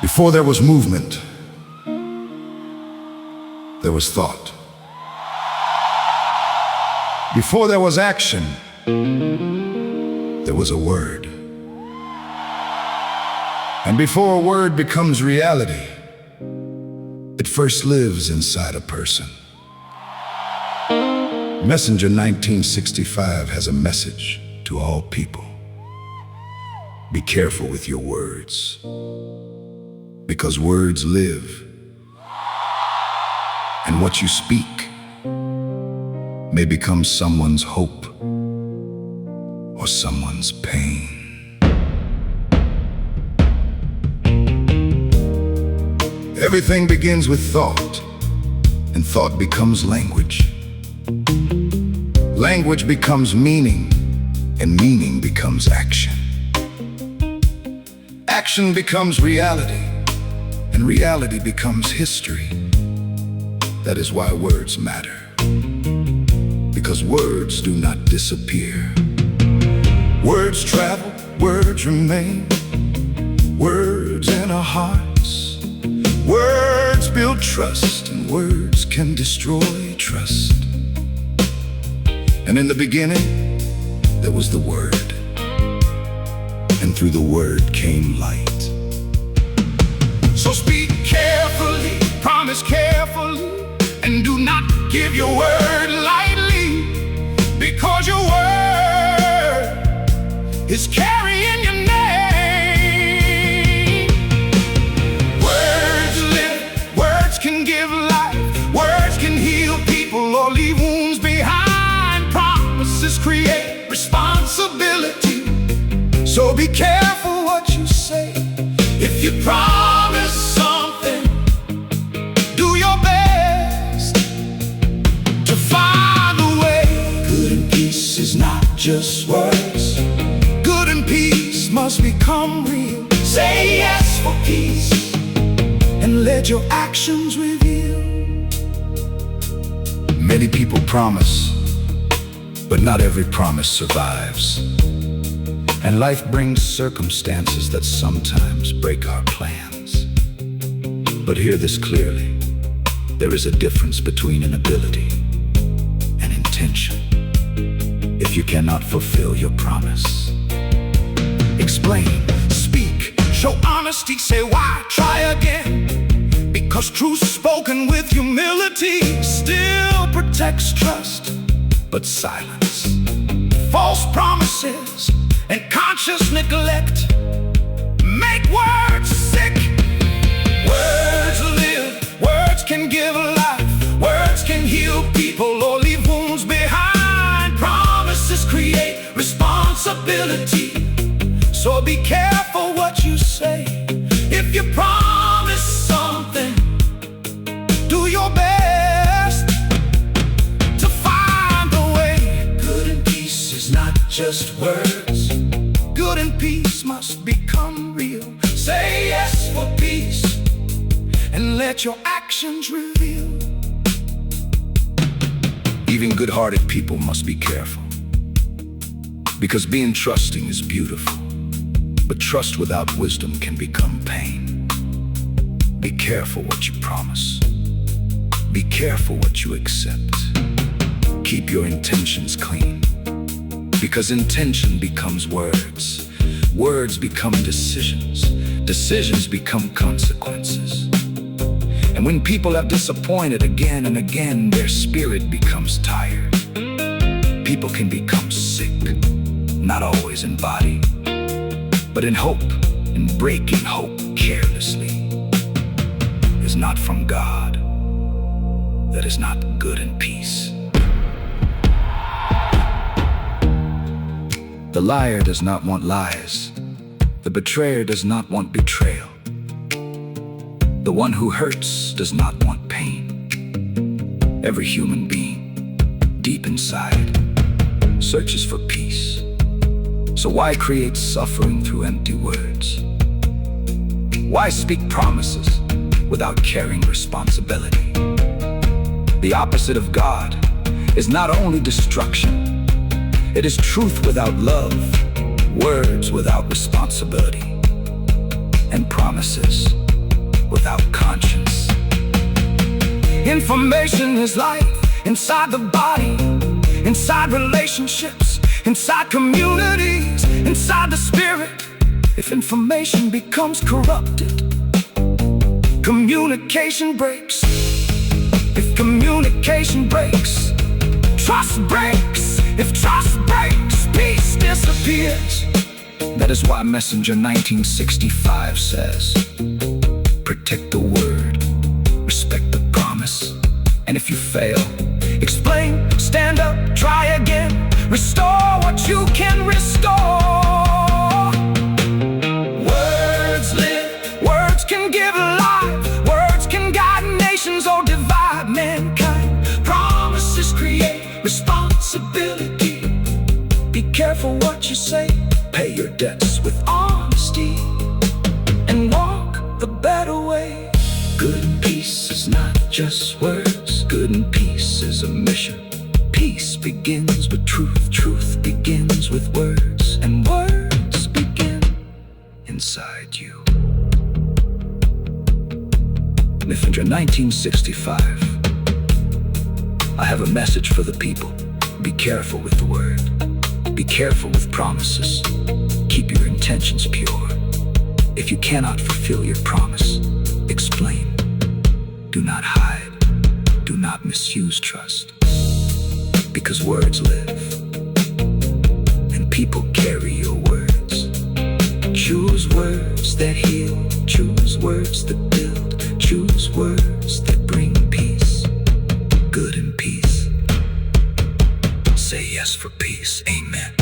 Before there was movement, there was thought. Before there was action, there was a word. And before a word becomes reality, it first lives inside a person. Messenger 1965 has a message to all people. Be careful with your words, because words live, and what you speak may become someone's hope or someone's pain. Everything begins with thought, and thought becomes language. Language becomes meaning, and meaning becomes action. Action becomes reality, and reality becomes history. That is why words matter, because words do not disappear. Words travel, words remain, words in our hearts. Words build trust, and words can destroy trust. And in the beginning, there was the Word, and through the Word came light. So speak carefully, promise carefully, and do not give your word lightly, because your word is carrying your name. Words live, words can give life, words can heal people or leave wounds behind. Promises create responsibility, so be careful what you say. If you promise something, do your best to find a way. Good and peace is not just words. Good and peace must become real. Say yes for peace, and let your actions reveal. Many people promise, but not every promise survives. And life brings circumstances that sometimes break our plans. But hear this clearly: there is a difference between an ability and intention. If you cannot fulfill your promise, explain, speak, show honesty, say why, try again. Because truth spoken with humility still protects trust, but silence, false promises, and conscious neglect make words sick. Words live, words can give life, words can heal people or leave wounds behind. Promises create responsibility, so be careful what you say. If you promise something, do your best to find a way. Good and peace is not just words. Good and peace must become real. Say yes for peace, and let your actions reveal. Even good-hearted people must be careful, because being trusting is beautiful, but trust without wisdom can become pain. Be careful what you promise. Be careful what you accept. Keep your intentions clean, because intention becomes words. Words become decisions. Decisions become consequences. And when people have disappointed again and again, their spirit becomes tired. People can become sick, not always in body, but in hope. And breaking hope carelessly is not from God. That is not good and peace. The liar does not want lies. The betrayer does not want betrayal. The one who hurts does not want pain. Every human being, deep inside, searches for peace. So why create suffering through empty words? Why speak promises without carrying responsibility? The opposite of God is not only destruction, it is truth without love, words without responsibility, and promises without conscience. Information is life inside the body, inside relationships, inside communities, inside the spirit. If information becomes corrupted, communication breaks. If communication breaks, trust breaks. If trust breaks, peace disappears. That is why Messenger 1965 says, protect the word, respect the promise. And if you fail, explain, stand up, try again. Restore what you can restore. Words live, words can give life. Words can guide nations or divide mankind. Promises create responsibility. Be careful what you say. Pay your debts with honesty and walk the better way. Good and peace is not just words. Good and peace is a mission. Peace begins with truth. Truth begins with words. And words begin inside you. Messenger 1965. I have a message for the people. Be careful with the word. Be careful with promises. Keep your intentions pure. If you cannot fulfill your promise, explain. Do not hide. Do not misuse trust. Because words live, and people carry your words. Choose words that heal. Choose words that build. Choose words that bring peace. Good and peace. Say yes for peace. Amen.